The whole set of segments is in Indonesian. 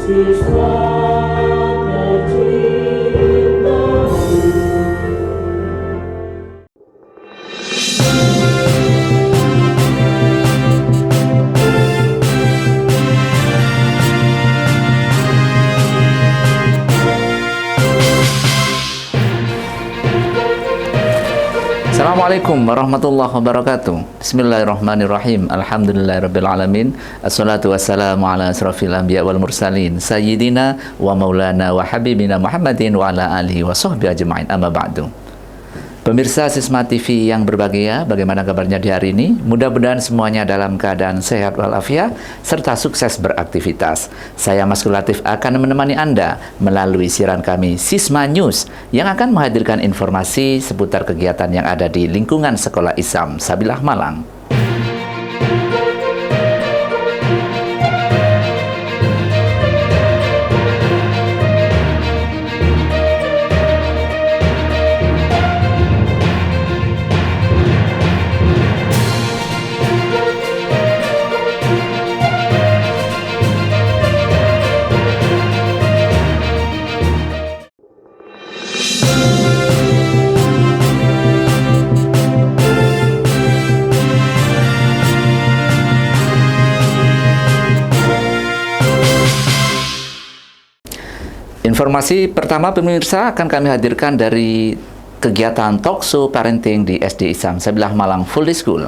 siswa tercinta. Assalamualaikum warahmatullahi wabarakatuh. Bismillahirrahmanirrahim. Alhamdulillahirrabbilalamin. Assalatu wassalamu ala asrafil anbiya wal mursalin Sayyidina wa maulana wa habibina Muhammadin wa ala alihi wa sahbihi ajma'in, amma ba'du. Pemirsa Sisma TV yang berbahagia, bagaimana kabarnya di hari ini? Mudah-mudahan semuanya dalam keadaan sehat walafiat serta sukses beraktivitas. Saya Mas Latif akan menemani Anda melalui siaran kami Sisma News yang akan menghadirkan informasi seputar kegiatan yang ada di lingkungan Sekolah Islam Sabilah Malang. Informasi pertama pemirsa akan kami hadirkan dari kegiatan talkshow parenting di SD Islam Sabilah Malang Full Day School.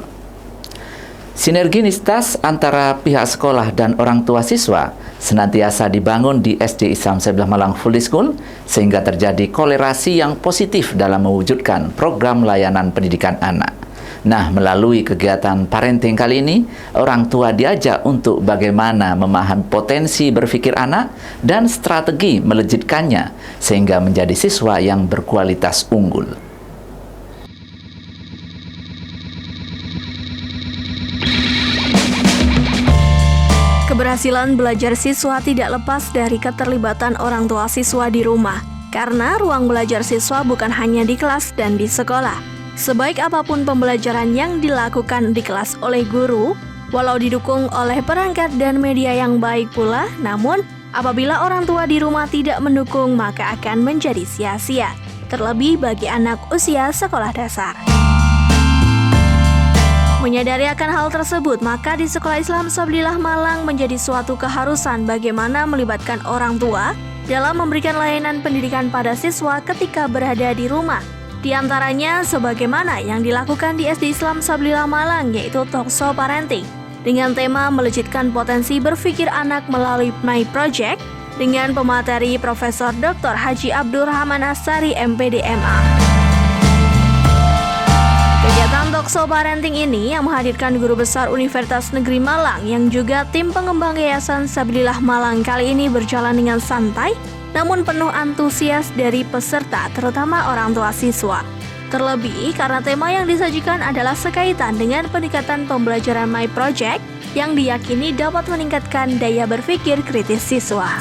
Sinergisitas antara pihak sekolah dan orang tua siswa senantiasa dibangun di SD Islam Sabilah Malang Full Day School sehingga terjadi kolerasi yang positif dalam mewujudkan program layanan pendidikan anak. Nah, melalui kegiatan parenting kali ini, orang tua diajak untuk bagaimana memahami potensi berpikir anak dan strategi melejitkannya sehingga menjadi siswa yang berkualitas unggul. Keberhasilan belajar siswa tidak lepas dari keterlibatan orang tua siswa di rumah, karena ruang belajar siswa bukan hanya di kelas dan di sekolah. Sebaik apapun pembelajaran yang dilakukan di kelas oleh guru, walau didukung oleh perangkat dan media yang baik pula, namun apabila orang tua di rumah tidak mendukung, maka akan menjadi sia-sia, terlebih bagi anak usia sekolah dasar. Menyadari akan hal tersebut, maka di Sekolah Islam Sabilah Malang menjadi suatu keharusan bagaimana melibatkan orang tua dalam memberikan layanan pendidikan pada siswa ketika berada di rumah. Di antaranya sebagaimana yang dilakukan di SD Islam Sabilah Malang, yaitu talkshow parenting dengan tema melejitkan potensi berpikir anak melalui My Project dengan pemateri Profesor Dr. Haji Abdurrahman Asari MPD MA. Kegiatan talkshow parenting ini yang menghadirkan guru besar Universitas Negeri Malang yang juga tim pengembang Yayasan Sabilah Malang kali ini berjalan dengan santai namun penuh antusias dari peserta, terutama orang tua siswa. Terlebih karena tema yang disajikan adalah sekaitan dengan peningkatan pembelajaran My Project yang diyakini dapat meningkatkan daya berpikir kritis siswa.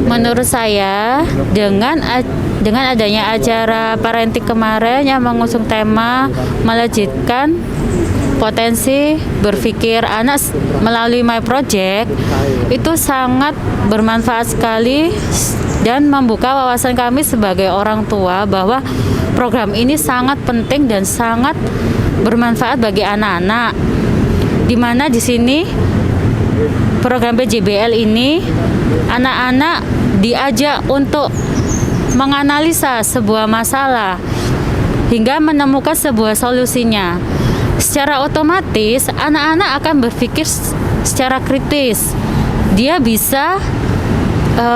Menurut saya, dengan adanya acara parenting kemarin yang mengusung tema melejitkan potensi berpikir anak melalui My Project, itu sangat bermanfaat sekali dan membuka wawasan kami sebagai orang tua bahwa program ini sangat penting dan sangat bermanfaat bagi anak-anak. Di mana di sini program PJBL ini anak-anak diajak untuk menganalisa sebuah masalah hingga menemukan sebuah solusinya. Secara otomatis anak-anak akan berpikir secara kritis. Dia bisa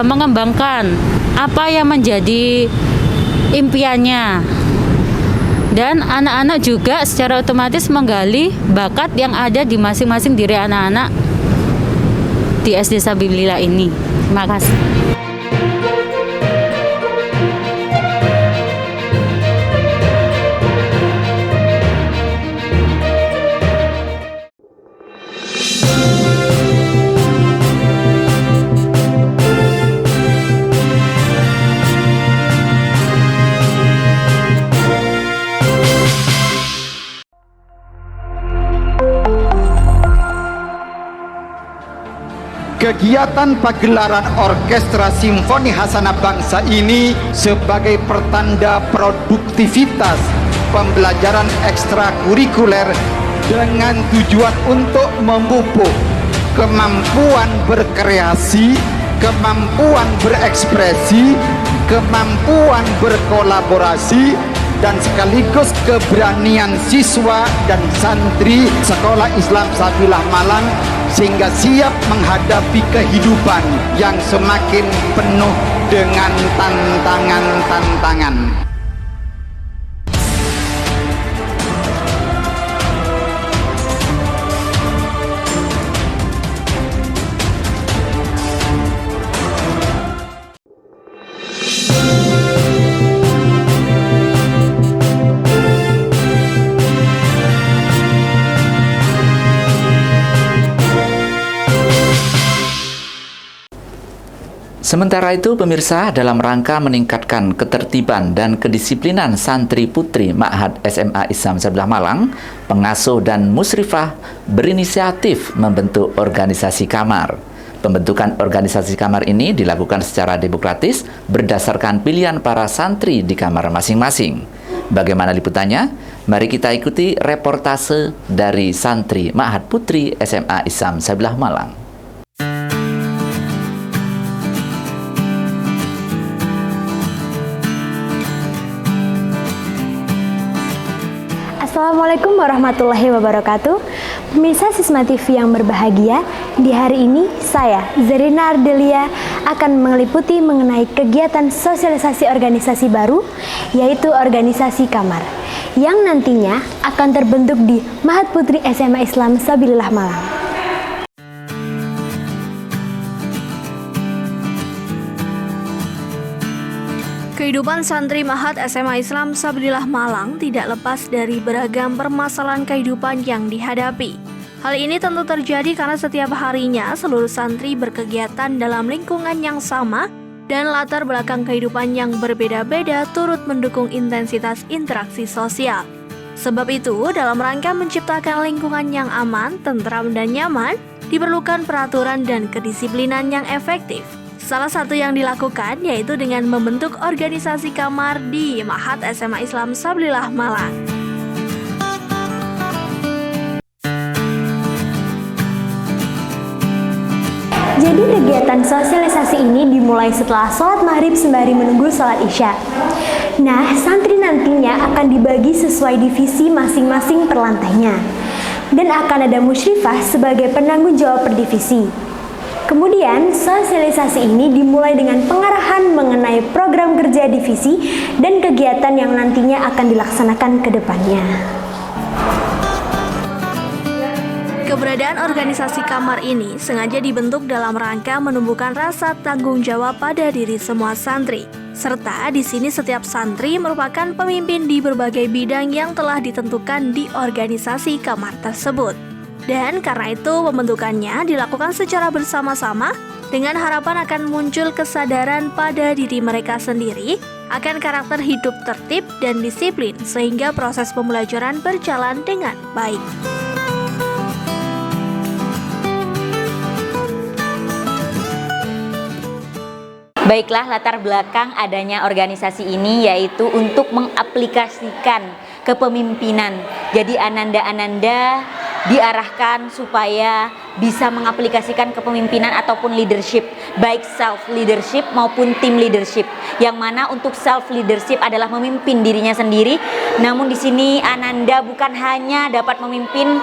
mengembangkan apa yang menjadi impiannya. Dan anak-anak juga secara otomatis menggali bakat yang ada di masing-masing diri anak-anak di SD Sabilah ini. Terima kasih. Kegiatan pagelaran Orkestra Simfoni Hasanah Bangsa ini sebagai pertanda produktivitas pembelajaran ekstrakurikuler dengan tujuan untuk memupuk kemampuan berkreasi, kemampuan berekspresi, kemampuan berkolaborasi, dan sekaligus keberanian siswa dan santri Sekolah Islam Sabilah Malang sehingga siap menghadapi kehidupan yang semakin penuh dengan tantangan-tantangan. Sementara itu, pemirsa, dalam rangka meningkatkan ketertiban dan kedisiplinan santri putri Ma'had SMA Islam Sabilah Malang, pengasuh dan musrifah berinisiatif membentuk organisasi kamar. Pembentukan organisasi kamar ini dilakukan secara demokratis berdasarkan pilihan para santri di kamar masing-masing. Bagaimana liputannya? Mari kita ikuti reportase dari santri Ma'had Putri SMA Islam Sabilah Malang. Assalamualaikum warahmatullahi wabarakatuh. Pemirsa Sisma TV yang berbahagia, di hari ini saya, Zarina Ardelia, akan meliputi mengenai kegiatan sosialisasi organisasi baru, yaitu organisasi kamar, yang nantinya akan terbentuk di Ma'had Putri SMA Islam Sabilillah Malang. Kehidupan santri Ma'had SMA Islam Sabilillah Malang tidak lepas dari beragam permasalahan kehidupan yang dihadapi. Hal ini tentu terjadi karena setiap harinya seluruh santri berkegiatan dalam lingkungan yang sama dan latar belakang kehidupan yang berbeda-beda turut mendukung intensitas interaksi sosial. Sebab itu, dalam rangka menciptakan lingkungan yang aman, tentram, dan nyaman, diperlukan peraturan dan kedisiplinan yang efektif. Salah satu yang dilakukan yaitu dengan membentuk organisasi kamar di Ma'had SMA Islam Sabilillah Malang. Jadi kegiatan sosialisasi ini dimulai setelah sholat maghrib sembari menunggu sholat isya. Nah, santri nantinya akan dibagi sesuai divisi masing-masing per lantainya. Dan akan ada musyrifah sebagai penanggung jawab per divisi. Kemudian, sosialisasi ini dimulai dengan pengarahan mengenai program kerja divisi dan kegiatan yang nantinya akan dilaksanakan ke depannya. Keberadaan organisasi kamar ini sengaja dibentuk dalam rangka menumbuhkan rasa tanggung jawab pada diri semua santri. Serta di sini setiap santri merupakan pemimpin di berbagai bidang yang telah ditentukan di organisasi kamar tersebut. Dan karena itu pembentukannya dilakukan secara bersama-sama dengan harapan akan muncul kesadaran pada diri mereka sendiri akan karakter hidup tertib dan disiplin sehingga proses pembelajaran berjalan dengan baik. Baiklah, latar belakang adanya organisasi ini yaitu untuk mengaplikasikan kepemimpinan. Jadi ananda-ananda diarahkan supaya bisa mengaplikasikan kepemimpinan ataupun leadership, baik self leadership maupun team leadership. Yang mana untuk self leadership adalah memimpin dirinya sendiri. Namun di sini ananda bukan hanya dapat memimpin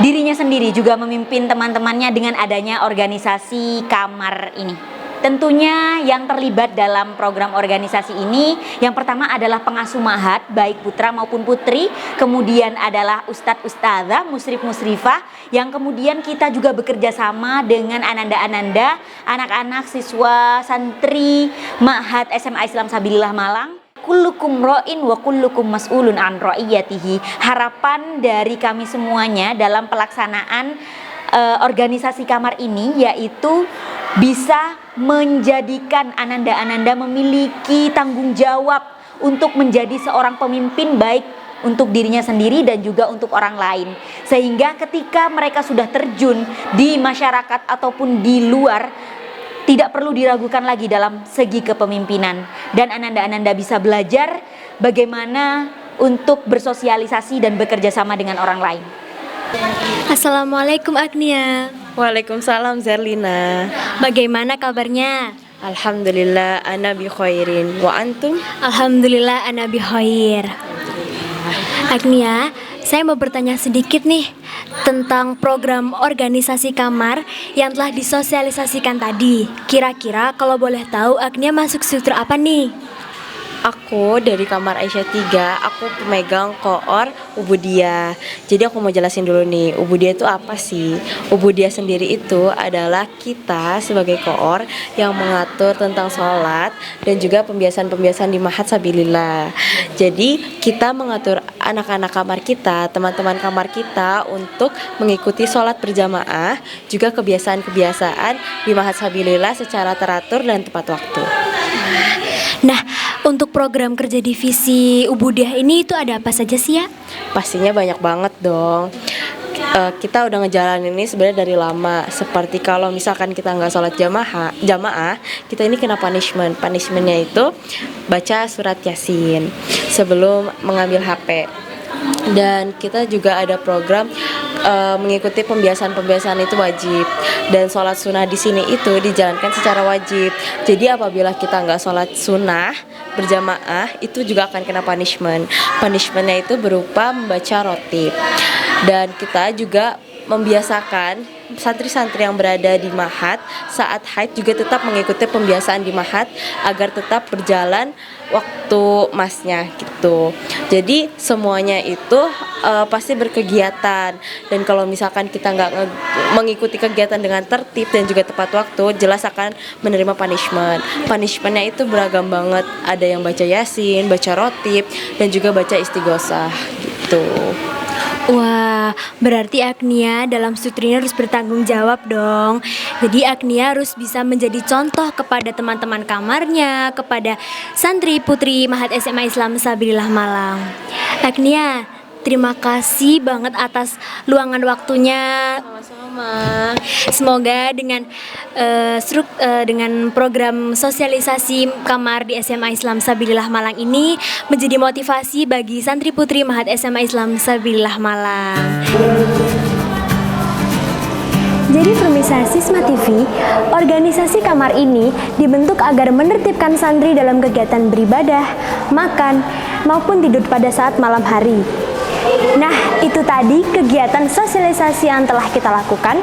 dirinya sendiri, juga memimpin teman-temannya dengan adanya organisasi kamar ini. Tentunya yang terlibat dalam program organisasi ini yang pertama adalah pengasuh ma'had baik putra maupun putri, kemudian adalah ustadz ustadzah, musrif musrifah, yang kemudian kita juga bekerja sama dengan ananda-ananda, anak-anak siswa santri Ma'had SMA Islam Sabilillah Malang. Kullukum ra'in wa kullukum mas'ulun an ra'iyatihi. Harapan dari kami semuanya dalam pelaksanaan organisasi kamar ini yaitu bisa menjadikan ananda-ananda memiliki tanggung jawab untuk menjadi seorang pemimpin baik untuk dirinya sendiri dan juga untuk orang lain. Sehingga ketika mereka sudah terjun di masyarakat ataupun di luar, tidak perlu diragukan lagi dalam segi kepemimpinan, dan ananda-ananda bisa belajar bagaimana untuk bersosialisasi dan bekerja sama dengan orang lain. Assalamualaikum Agnia. Waalaikumsalam Zerlina. Bagaimana kabarnya? Alhamdulillah ana bi khairin. Wa antum? Alhamdulillah ana bi khair. Agnia, saya mau bertanya sedikit nih tentang program organisasi kamar yang telah disosialisasikan tadi. Kira-kira kalau boleh tahu Agnia masuk struktur apa nih? Aku dari kamar Aisyah 3, aku pemegang koor Ubudiyah. Jadi aku mau jelasin dulu nih, Ubudiyah itu apa sih? Ubudiyah sendiri itu adalah kita sebagai koor yang mengatur tentang sholat dan juga pembiasan-pembiasan di Mahat Sabilillah. Jadi kita mengatur anak-anak kamar kita, teman-teman kamar kita untuk mengikuti sholat berjamaah, juga kebiasaan-kebiasaan di Mahat Sabilillah secara teratur dan tepat waktu. Nah, untuk program kerja divisi Ubudiyah ini itu ada apa saja sih ya? Pastinya banyak banget dong. Kita udah ngejalanin ini sebenarnya dari lama. Seperti kalau misalkan kita nggak sholat jamaah, kita ini kena punishment. Punishmentnya itu baca surat Yasin sebelum mengambil HP. Dan kita juga ada program mengikuti pembiasan-pembiasan itu wajib, dan sholat sunnah di sini itu dijalankan secara wajib. Jadi apabila kita nggak sholat sunnah berjamaah itu juga akan kena punishment. Punishmentnya itu berupa membaca rotib. Dan kita juga membiasakan santri-santri yang berada di Mahat saat haid juga tetap mengikuti pembiasaan di Mahat agar tetap berjalan waktu masnya gitu. Jadi semuanya itu pasti berkegiatan, dan kalau misalkan kita nggak mengikuti kegiatan dengan tertib dan juga tepat waktu, jelas akan menerima punishment. Punishmentnya itu beragam banget, ada yang baca Yasin, baca rotib, dan juga baca istighosah gitu. Wah, berarti Agnia dalam struktur ini harus bertanggung jawab dong. Jadi Agnia harus bisa menjadi contoh kepada teman-teman kamarnya, kepada santri putri Mahat SMA Islam Sabilillah Malang. Agnia, terima kasih banget atas luangan waktunya. Sama-sama. Semoga dengan dengan program sosialisasi kamar di SMA Islam Sabilillah Malang ini menjadi motivasi bagi santri putri Mahat SMA Islam Sabilillah Malang. Jadi pemirsa Sisma TV, organisasi kamar ini dibentuk agar menertibkan santri dalam kegiatan beribadah, makan, maupun tidur pada saat malam hari. Nah, itu tadi kegiatan sosialisasi yang telah kita lakukan.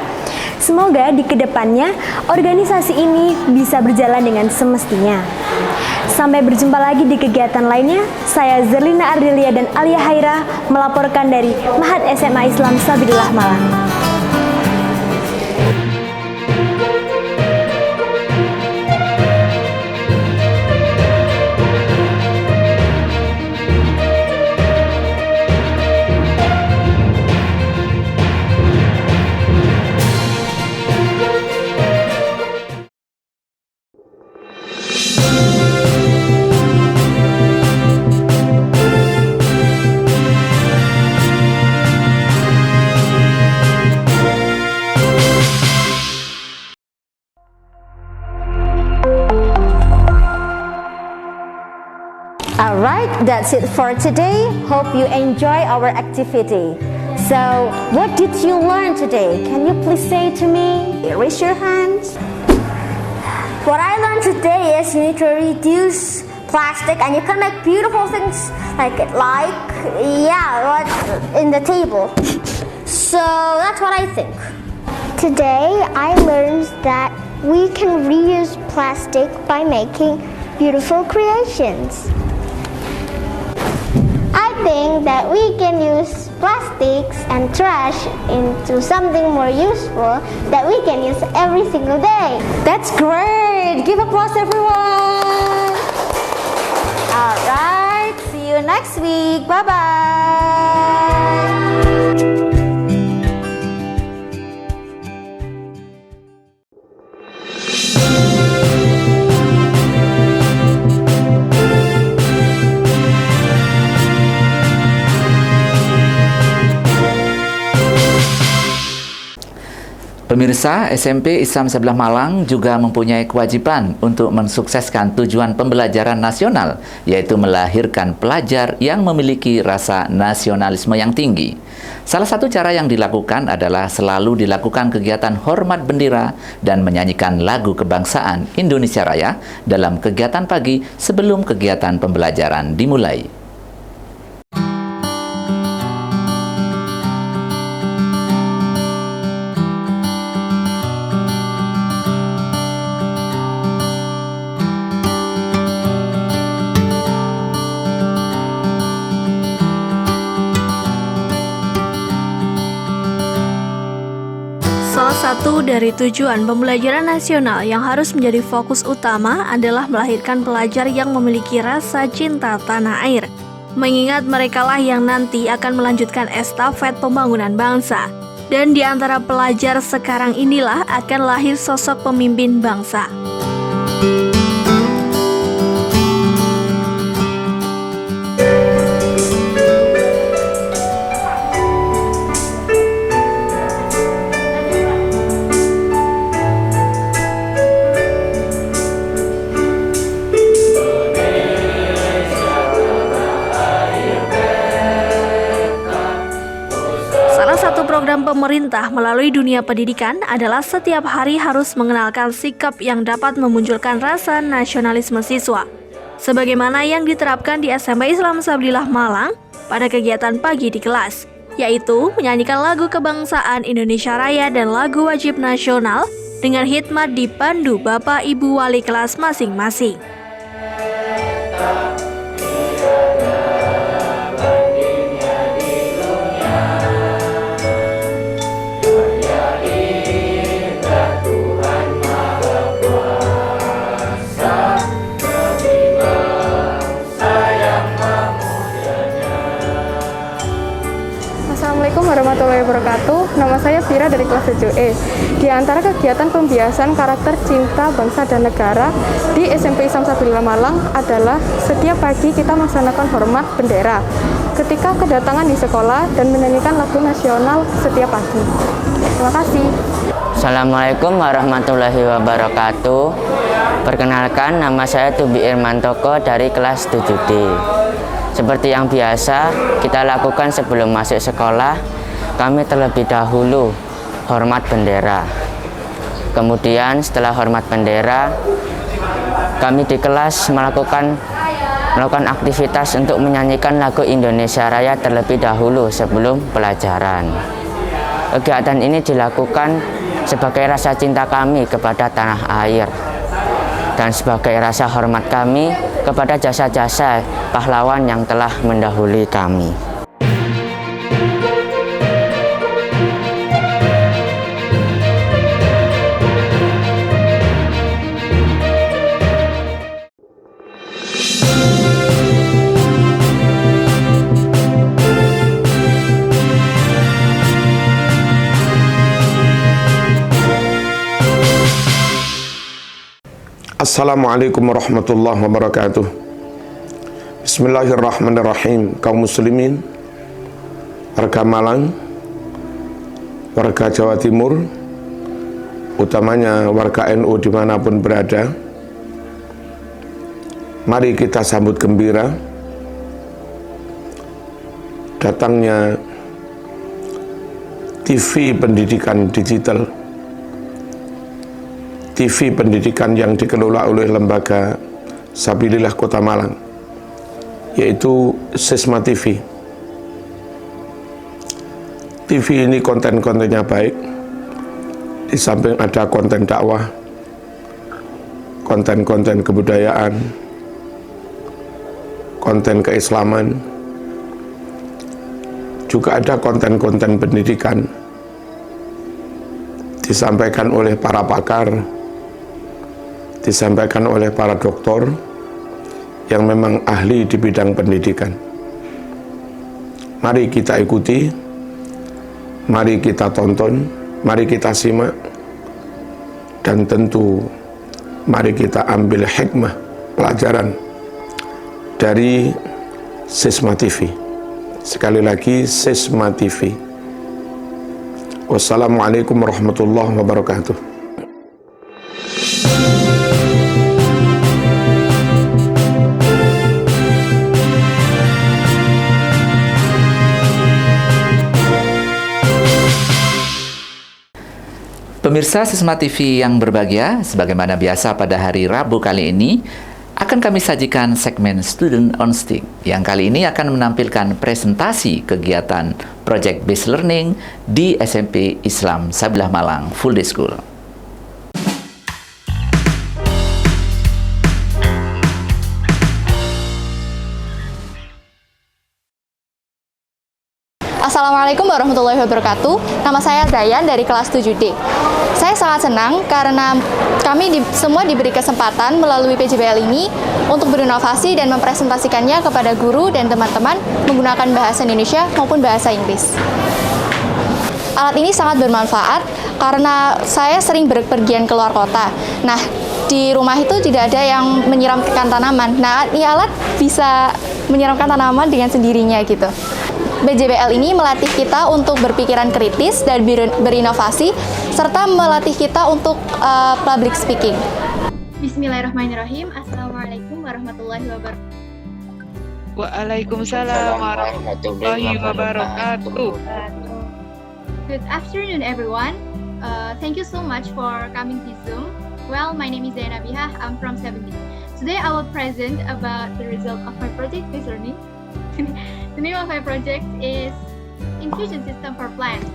Semoga di kedepannya organisasi ini bisa berjalan dengan semestinya. Sampai berjumpa lagi di kegiatan lainnya. Saya Zerlina Ardelia dan Alia Haira melaporkan dari Mahat SMA Islam Sabilillah Malang. Alright, that's it for today. Hope you enjoy our activity. So, what did you learn today? Can you please say to me? Raise your hands. What I learned today is you need to reduce plastic and you can make beautiful things like in the table. So that's what I think. Today I learned that we can reuse plastic by making beautiful creations. I think that we can use plastics and trash into something more useful that we can use every single day. That's great! Give applause everyone! Alright, see you next week. Bye-bye! Pemirsa, SMP Islam Sebelah Malang juga mempunyai kewajiban untuk mensukseskan tujuan pembelajaran nasional, yaitu melahirkan pelajar yang memiliki rasa nasionalisme yang tinggi. Salah satu cara yang dilakukan adalah selalu dilakukan kegiatan hormat bendera dan menyanyikan lagu kebangsaan Indonesia Raya dalam kegiatan pagi sebelum kegiatan pembelajaran dimulai. Salah satu dari tujuan pembelajaran nasional yang harus menjadi fokus utama adalah melahirkan pelajar yang memiliki rasa cinta tanah air. Mengingat merekalah yang nanti akan melanjutkan estafet pembangunan bangsa. Dan di antara pelajar sekarang inilah akan lahir sosok pemimpin bangsa. Program pemerintah melalui dunia pendidikan adalah setiap hari harus mengenalkan sikap yang dapat memunculkan rasa nasionalisme siswa. Sebagaimana yang diterapkan di SMP Islam Sablillah Malang pada kegiatan pagi di kelas, yaitu menyanyikan lagu kebangsaan Indonesia Raya dan lagu wajib nasional dengan hikmat dipandu Bapak Ibu Wali kelas masing-masing. Assalamualaikum warahmatullahi wabarakatuh. Nama saya Fira dari kelas 7E. Di antara kegiatan pembiasan karakter cinta bangsa dan negara di SMP Islam Sablillah Malang adalah setiap pagi kita melaksanakan hormat bendera ketika kedatangan di sekolah dan menyanyikan lagu nasional setiap pagi. Terima kasih. Assalamualaikum warahmatullahi wabarakatuh. Perkenalkan, nama saya Tubi Irmantoko dari kelas 7D. Seperti yang biasa kita lakukan sebelum masuk sekolah, kami terlebih dahulu hormat bendera. Kemudian setelah hormat bendera, kami di kelas melakukan aktivitas untuk menyanyikan lagu Indonesia Raya terlebih dahulu sebelum pelajaran. Kegiatan ini dilakukan sebagai rasa cinta kami kepada tanah air dan sebagai rasa hormat kami kepada jasa-jasa pahlawan yang telah mendahului kami. Assalamualaikum warahmatullahi wabarakatuh. Bismillahirrahmanirrahim. Kaum muslimin, warga Malang, warga Jawa Timur, utamanya warga NU dimanapun berada, mari kita sambut gembira datangnya TV pendidikan digital, TV pendidikan yang dikelola oleh lembaga Sabilillah Kota Malang, yaitu Sisma TV. TV ini konten-kontennya baik, di samping ada konten dakwah, konten-konten kebudayaan, konten keislaman, juga ada konten-konten pendidikan, disampaikan oleh para pakar, disampaikan oleh para doktor yang memang ahli di bidang pendidikan. Mari kita ikuti, mari kita tonton, mari kita simak, dan tentu mari kita ambil hikmah pelajaran dari Sisma TV. Sekali lagi, Sisma TV. Wassalamualaikum warahmatullahi wabarakatuh. Pemirsa Sisma TV yang berbahagia, sebagaimana biasa pada hari Rabu kali ini akan kami sajikan segmen Student on Stick yang kali ini akan menampilkan presentasi kegiatan Project Based Learning di SMP Islam Sabilah Malang Full Day School. Assalamualaikum warahmatullahi wabarakatuh. Nama saya Dayan dari kelas 7D. Saya sangat senang karena kami semua diberi kesempatan melalui PJBL ini untuk berinovasi dan mempresentasikannya kepada guru dan teman-teman menggunakan bahasa Indonesia maupun bahasa Inggris. Alat ini sangat bermanfaat karena saya sering berpergian keluar kota. Nah, di rumah itu tidak ada yang menyiramkan tanaman. Nah, ini alat bisa menyiramkan tanaman dengan sendirinya gitu. BJBL ini melatih kita untuk berpikiran kritis dan berinovasi, serta melatih kita untuk public speaking. Bismillahirrahmanirrahim. Assalamualaikum warahmatullahi wabarakatuh. Waalaikumsalam warahmatullahi wabarakatuh. Good afternoon, everyone. Thank you so much for coming to Zoom. Well, my name is Zainab Bihah. I'm from 7D. Today I will present about the result of my project based learning. The name of my project is Infusion System for Plants.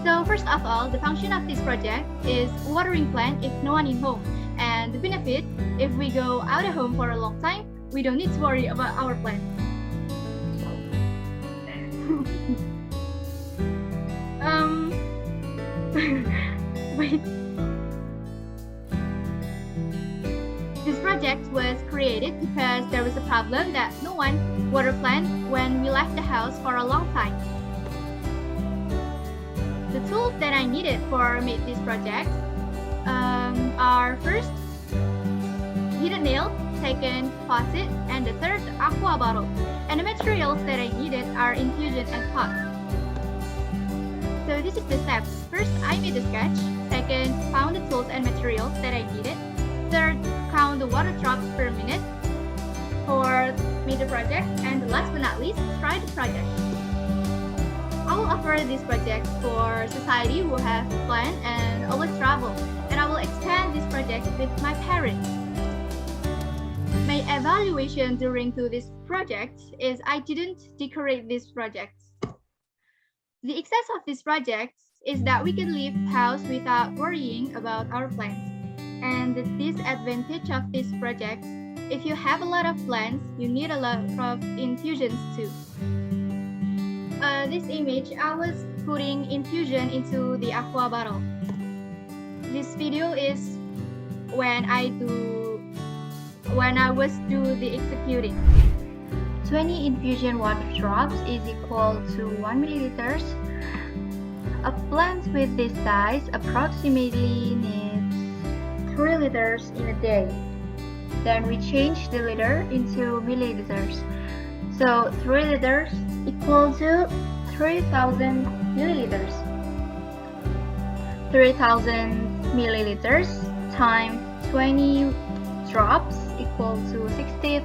So first of all, the function of this project is watering plant if no one is home. And the benefit, if we go out of home for a long time, we don't need to worry about our plants. Wait. This project was created because there was a problem that no one water plant when we left the house for a long time. The tools that I needed for make this project are first heated nail, second faucet, and the third aqua bottle. And the materials that I needed are infusion and pot. So this is the steps. First, I made a sketch. Second, found the tools and materials that I needed. Third, count the water drops per minute. Fourth, made the project. And last but not least, try the project. I will offer this project for society who have planned and always travel. And I will expand this project with my parents. My evaluation during this project is I didn't decorate this project. The excess of this project is that we can leave house without worrying about our plants. And the disadvantage of this project, if you have a lot of plants, you need a lot of infusions too. This image, I was putting infusion into the aqua bottle. This video is when I was do the executing. 20 infusion water drops is equal to 1 milliliters. A plant with this size approximately needs 3 liters in a day. Then we change the liter into milliliters. So 3 liters equal to 3,000 milliliters. 3,000 milliliters times 20 drops equal to 60,000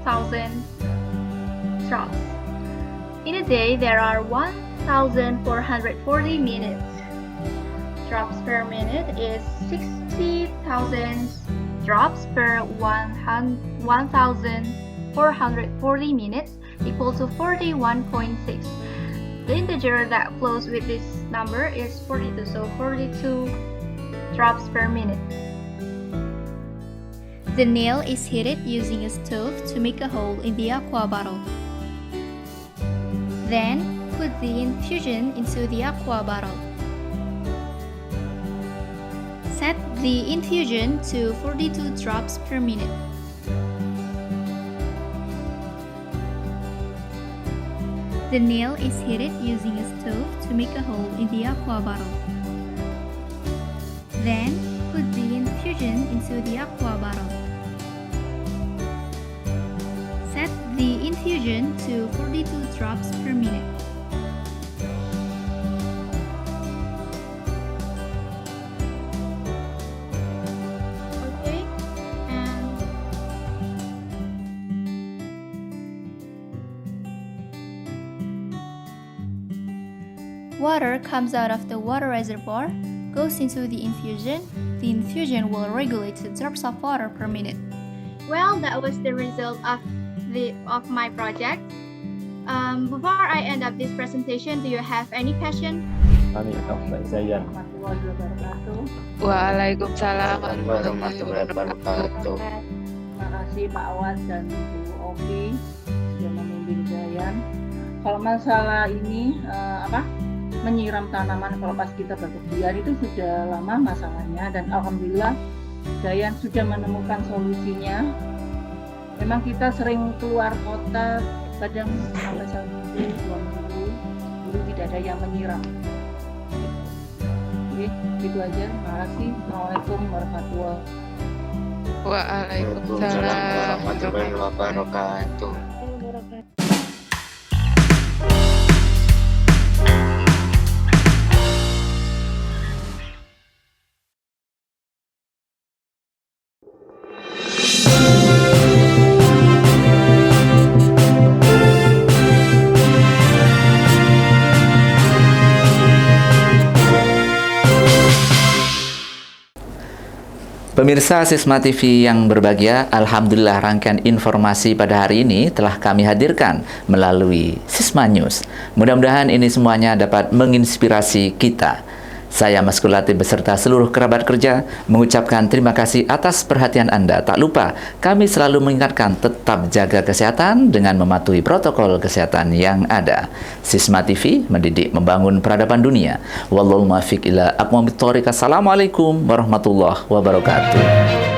drops. In a day, there are 1,440 minutes. Drops per minute is 60,000 drops per 1,440 minutes equal to 41.6. The integer that flows with this number is 42, so 42 drops per minute. The nail is heated using a stove to make a hole in the aqua bottle. Then, put the infusion into the aqua bottle. Set the infusion to 42 drops per minute. The nail is heated using a stove to make a hole in the aqua bottle. Then, put the infusion into the aqua bottle. Set the infusion to 42 drops per minute. Water comes out of the water reservoir, goes into the infusion. The infusion will regulate the drops of water per minute. Well, that was the result of my project. Before I end up this presentation, do you have any question? Waalaikumsalam warahmatullahi wabarakatuh. Terima kasih Pak Awad dan Bu Oki sudah memimpin Zayan. Kalau masalah ini menyiram tanaman kalau pas kita bepergian itu sudah lama masalahnya, dan alhamdulillah Zayan sudah menemukan solusinya. Memang kita sering keluar kota, kadang sampai 1 minggu, 2 minggu, dulu tidak ada yang menyiram. Oke, gitu aja. Terima kasih. Assalamualaikum warahmatullahi wabarakatuh. Waalaikumsalam warahmatullahi wabarakatuh. Pemirsa Sisma TV yang berbahagia, alhamdulillah rangkaian informasi pada hari ini telah kami hadirkan melalui Sisma News. Mudah-mudahan ini semuanya dapat menginspirasi kita. Saya Mas Kulati beserta seluruh kerabat kerja mengucapkan terima kasih atas perhatian Anda. Tak lupa, kami selalu mengingatkan tetap jaga kesehatan dengan mematuhi protokol kesehatan yang ada. Sisma TV mendidik membangun peradaban dunia. Wallahul muwaffiq ila aqwamit thoriq. Assalamualaikum warahmatullahi wabarakatuh.